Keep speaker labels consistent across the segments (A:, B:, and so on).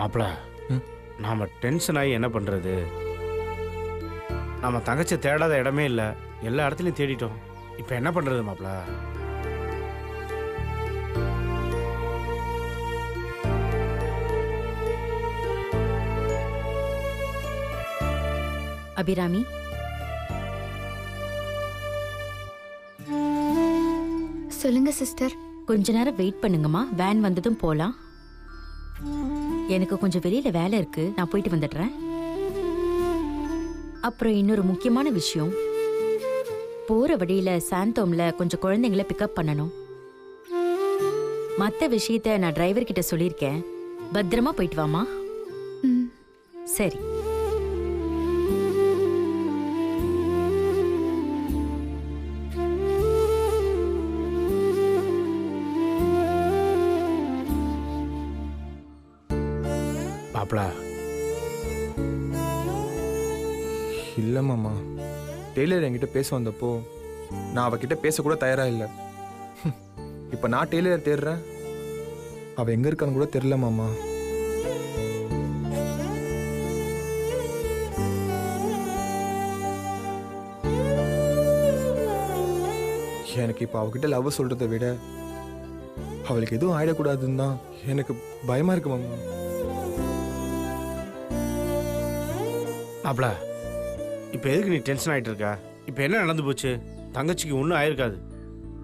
A: மாப்பிள நாம டென்ஷன் ஆகி என்ன பண்றது? நம்ம தங்கச்சி தேடாத இடமே இல்லை, எல்லா இடத்துலையும் தேடிட்டோம். இப்போ என்ன பண்றது மாப்பிள?
B: அபிராமி,
C: சொல்லுங்க சிஸ்டர்.
B: கொஞ்ச நேரம் வெயிட் பண்ணுங்கம்மா, வேன் வந்ததும் போலாம். எனக்கு கொஞ்சம் வெளியில வேலை இருக்கு, நான் போயிட்டு வந்துடுறேன். அப்புறம் இன்னொரு முக்கியமான விஷயம், போற வழியில சாந்தோம்ல கொஞ்சம் குழந்தைங்களை பிக்கப் பண்ணணும். மத்த விஷயத்த நான் டிரைவர் கிட்ட சொல்லியிருக்கேன், பத்திரமா போயிட்டு வாமா. சரி.
A: மாப்பிள
D: இல்லை மாமா, டெய்லர் என்கிட்ட பேச வந்தப்போ நான் அவகிட்ட பேசக்கூட தயாரா இல்லை. இப்போ நான் டெய்லர் தேடுறேன், அவ எங்க இருக்கான்னு கூட தெரியல மாமா. எனக்கு இப்போ அவகிட்ட லவ் சொல்றதை விட அவளுக்கு எதுவும் ஆயிடக்கூடாதுன்னு தான் எனக்கு பயமா இருக்கு மாமா.
A: மாப்பிள இப்போ எதுக்கு நீ டென்ஷன் ஆகிட்டு இருக்க? இப்போ என்ன நடந்து போச்சு? தங்கச்சிக்கு ஒன்றும் ஆயிருக்காது,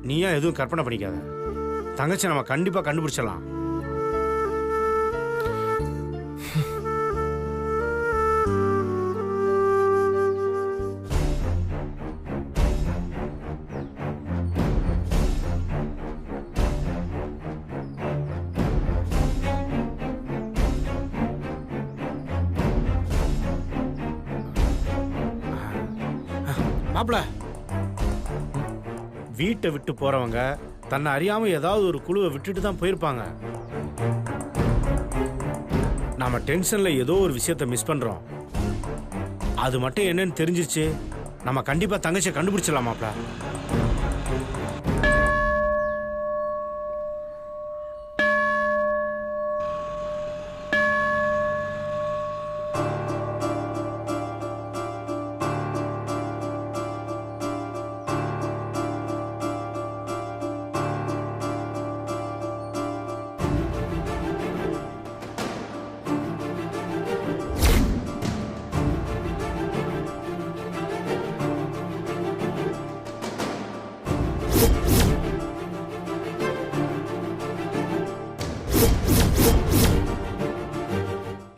A: நீயா எதுவும் கற்பனை பண்ணிக்காத. தங்கச்சி நம்ம கண்டிப்பாக கண்டுபிடிச்சலாம். மாப்பிள, வீட்டை விட்டு போறவங்க தன்னை அறியாம ஏதாவது ஒரு குழுவை விட்டுட்டு தான் போயிருப்பாங்க. நாம டென்ஷன்ல ஏதோ ஒரு விஷயத்தை மிஸ் பண்றோம். அது மட்டும் என்னன்னு தெரிஞ்சிருச்சு, நம்ம கண்டிப்பா தங்கச்சியை கண்டுபிடிச்சிடலாம் மாப்பிள.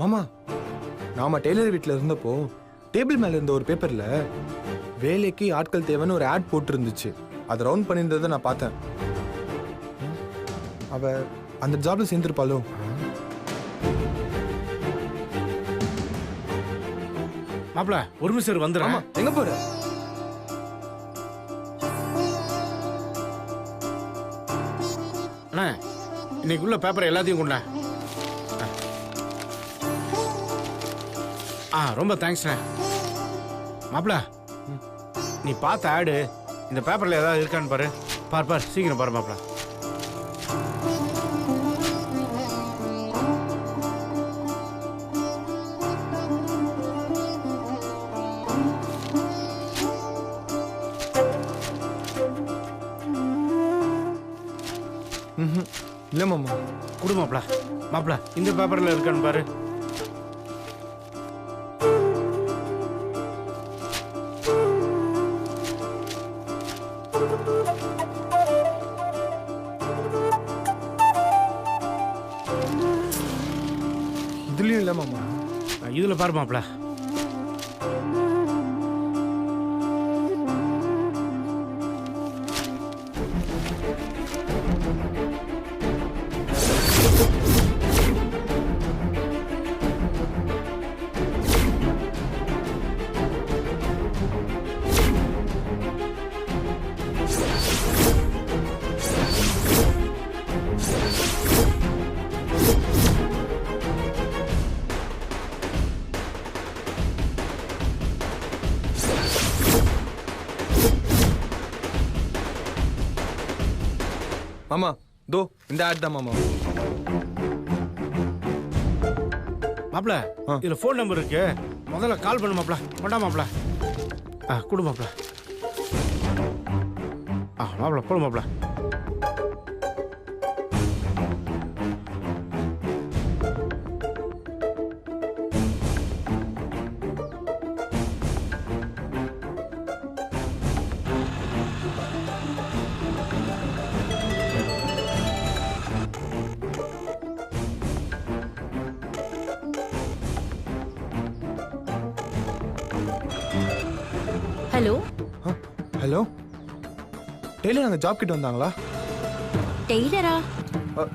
D: மாமா, நாம டெய்லர் வீட்டில் இருந்தப்போ டேபிள் மேல இருந்த ஒரு பேப்பர்ல வேலைக்கு ஆட்கள் தேவைன்னு ஒரு ஆட் போட்டு இருந்துச்சு. அதை ரவுண்ட் பண்ணியிருந்ததை நான் பார்த்தேன். அவ அந்த ஜாப்ல சேர்ந்துருப்பாளோ?
A: மாப்பிள ஒரு நிமிஷம் வந்துடுறேன்.
D: எங்க போற?
A: அண்ணா, இன்னைக்குள்ள பேப்பர் எல்லாத்தையும் கொண்டா. ரொம்ப தேங்க்ஸ்ண்ணே. மாப்பிள, நீ பார்த்த ஆடு இந்த பேப்பர்ல ஏதாவது இருக்கான்னு பாரு. பார் சீக்கிரம் பாரு மாப்பிள.
D: இல்ல மாமா.
A: குடு மாப்பிள, இந்த பேப்பர்ல இருக்கான்னு பாரு.
D: இதுலயும் இல்ல மாமா.
A: இதுல பாரு மாப்பிள.
D: மாமா, தோ இந்த ஆட் தான் மாமா.
A: மாப்ள இதுல ஃபோன் நம்பர் இருக்கு, முதல்ல கால் பண்ணு மாப்ள. கொண்டா மாப்ள. குடு மாப்ள. மாப்ள போடு மாப்ள.
B: ஹலோ
D: ஹலோ, டெய்லர் அங்கே ஜாப் கிட்ட வந்தாங்களா?
B: டெய்லரா?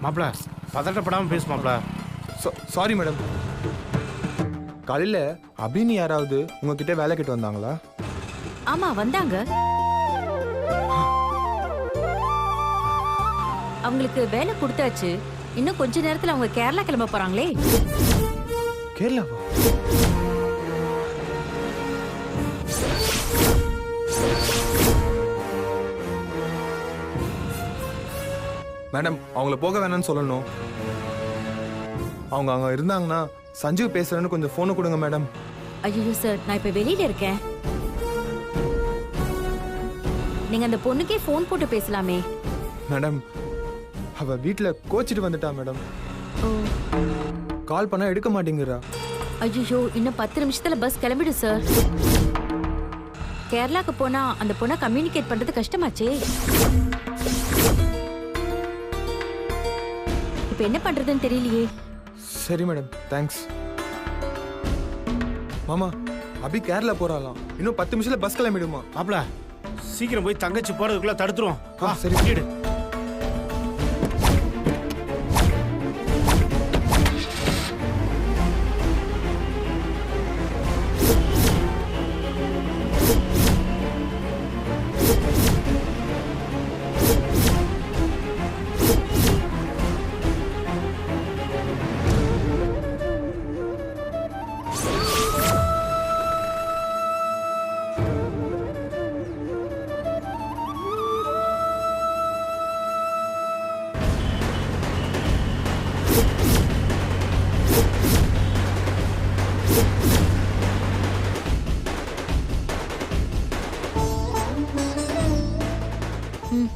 A: மாப்ள பதட்டப்படாம பேசு மாப்ள.
D: Sorry madam. காலையில் அபினி யாராவது உங்ககிட்ட வேலை கிட்ட வந்தாங்களா?
B: ஆமா வந்தாங்க. அவங்களுக்கு வேலை கொடுத்தாச்சு. இன்னும் கொஞ்ச நேரத்துல அவங்க கேரளா கிளம்ப போறாங்களே.
D: கேரளாவா? மேடம், அவங்கள போக வேணாம்னு சொல்லணும். அவங்க அங்க இருந்தாங்கன்னா சஞ்சீவ் பேசுறேன்னு கொஞ்சம் போனை கொடுங்க மேடம்.
B: ஐயோ சார், நான் இப்ப வெளியில இருக்கேன். நீங்க அந்த பொண்ணுக்கே போன் போட்டு பேசலாமே.
D: மேடம், அவ வீட்டுல கோச்சிட்டு வந்துட்டா மேடம். கால் பண்ணா எடுக்க மாட்டேங்கிறா.
B: ஐயோ, இன்னும் 10 நிமிஷத்துல பஸ் கிளம்பிடு சார். கேரளாக்கு போனா அந்த பொண்ணை கம்யூனிகேட் பண்றது கஷ்டமாச்சே. இப்ப என்ன பண்றதுன்னு தெரியலையே.
D: சரி மேடம், தேங்க்ஸ். மாமா, அபி கேரளா போறாளாம். இன்னும் 10 நிமிஷத்துல பஸ் கிளம்பிடுமா?
A: மாப்ள சீக்கிரம் போய் தங்கச்சி போறதுக்குள்ள தடுத்துருவோம்.
D: சரி
A: வீடு.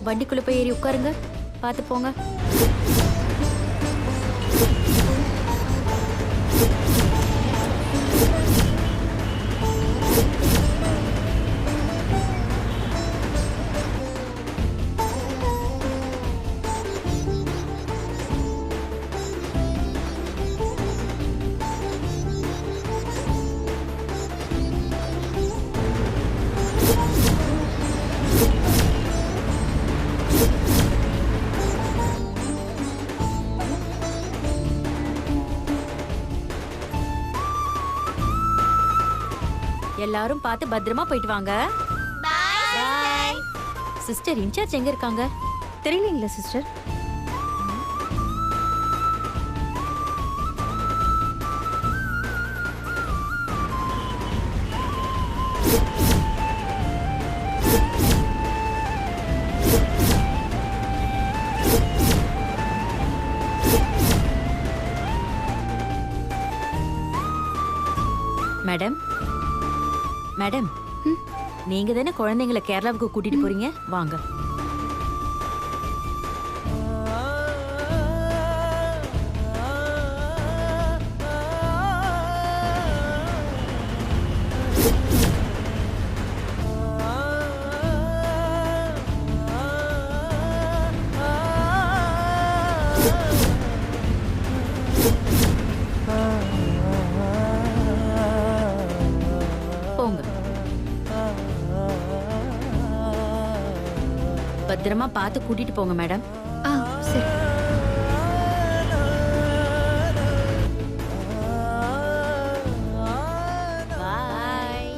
B: வண்டிக்குள்ள போய் ஏறி உட்காருங்க. பார்த்து போங்க. எல்லாரும் பார்த்து பத்திரமா போயிட்டு வாங்க. பை. சிஸ்டர் இன்சார்ஜ் எங்க இருக்காங்க?
E: தெரியலீங்களா சிஸ்டர்?
B: மேடம், மேடம், நீங்க தானே குழந்தைங்களை கேரளாவுக்கு கூட்டிட்டு போறீங்க? வாங்க. பத்திரமா பார்த்து கூட்டிட்டு போங்க மேடம்.
C: சரி.
B: பாய்.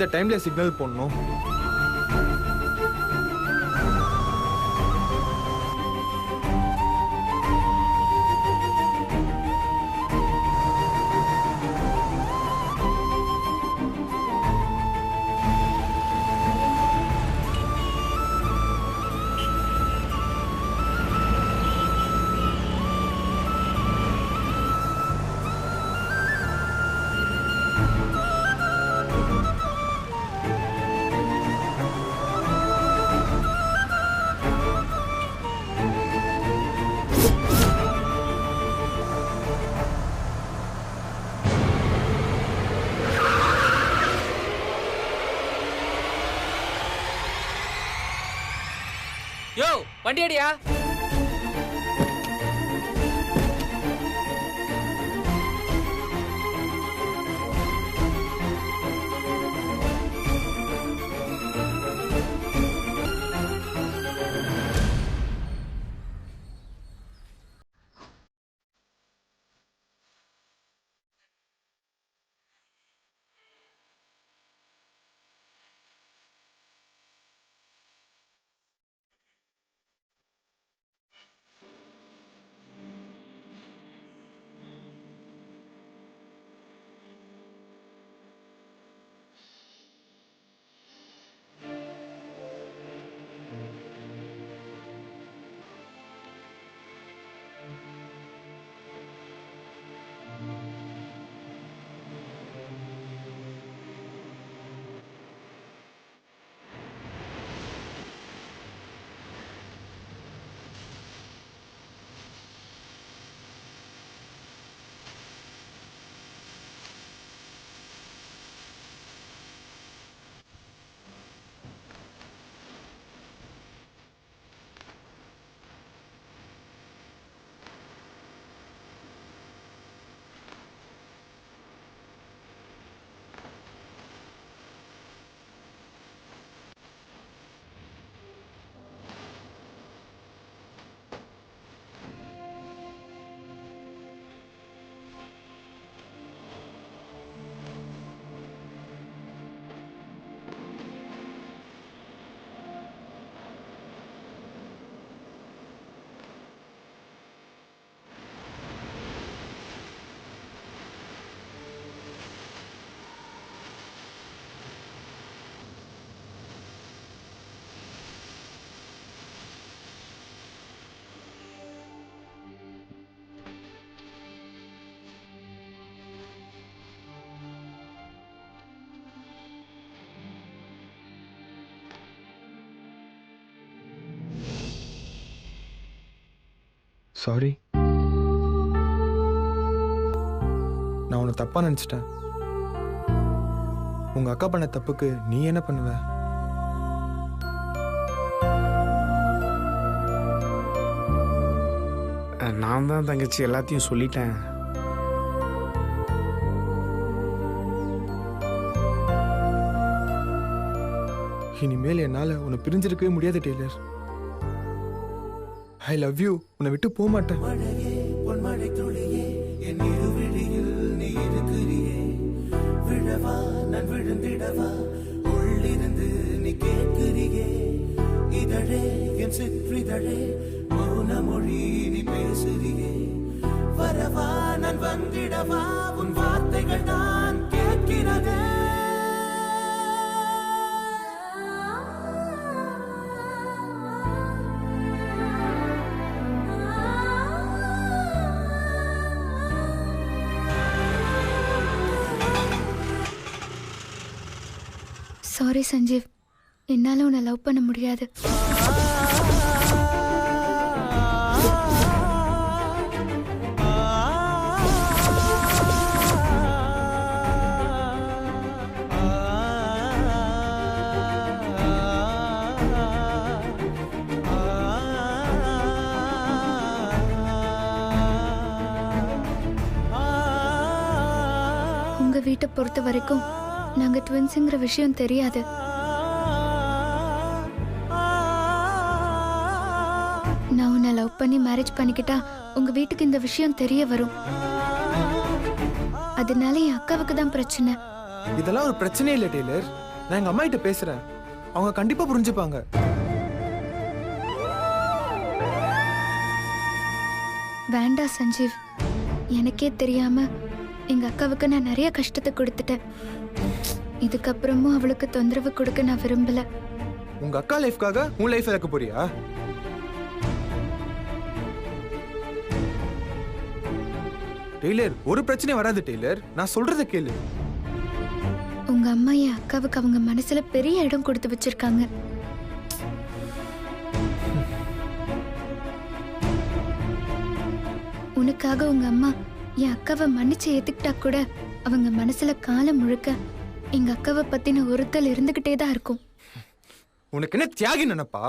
D: எந்த டைம்ல சிக்னல் போடணும்?
E: யோ வண்டி அடியா.
D: சாரி, நான் உன்னை தப்பா நினைச்சிட்டேன். உங்க அக்கா பண்ண தப்புக்கு நீ என்ன பண்ணுவ?
A: நான் தான் தங்கச்சி எல்லாத்தையும் சொல்லிட்டேன்.
D: இனிமேல் என்னால உன்னை பிரிஞ்சிருக்கவே முடியாது டெய்லர். I love you. உன்னை விட்டு போக மாட்டேன்.
F: வார்த்தைகள் தான் கேட்கிறதே.
C: சாரி சஞ்சீவ், என்னால உன்னை லவ் பண்ண முடியாது. உங்க வீட்டை பொறுத்த வரைக்கும் நாங்க ட்வின்ஸுங்கிற விஷயம் தெரியாது. நான் உன்னை லவ் பண்ணி மேரேஜ் பண்ணிக்கிட்டா உங்க வீட்டுக்கு இந்த விஷயம் தெரிய வரும். அதனால என் அக்காவுக்கு தான் பிரச்சனை.
D: இதெல்லாம் ஒரு பிரச்சனை இல்லை டெய்லர். நான் எங்க அம்மா கிட்ட பேசுறேன், அவங்க கண்டிப்பா புரிஞ்சுப்பாங்க.
C: வேண்டாம் சஞ்சீவ், எனக்கே தெரியாம எங்க அக்காவுக்கு நான் நிறைய கஷ்டத்தை கொடுத்துட்டேன். இதுக்கப்புறமும் அவளுக்கு தொந்தரவு கொடுக்க நான் விரும்பல.
D: உங்க அக்கா லைஃப்காக உன் லைஃப் இழக்க போறியா? டெய்லர், ஒரு பிரச்சனை வராது டெய்லர், நான் சொல்றத கேளு.
C: உங்க அம்மா என் அக்காவுக்கு அவங்க மனசுல பெரிய இடம் கொடுத்து வச்சிருக்காங்க. உனக்காக உங்க அம்மா என் அக்காவை மன்னிச்சு ஏத்துக்கிட்டா கூட அவங்க மனசுல காலம் முழுக்க எங்க அக்காவை பத்தின ஒருத்தல் இருந்துகிட்டே தான் இருக்கும்.
D: உனக்கு என்ன தியாகி நினைப்பா?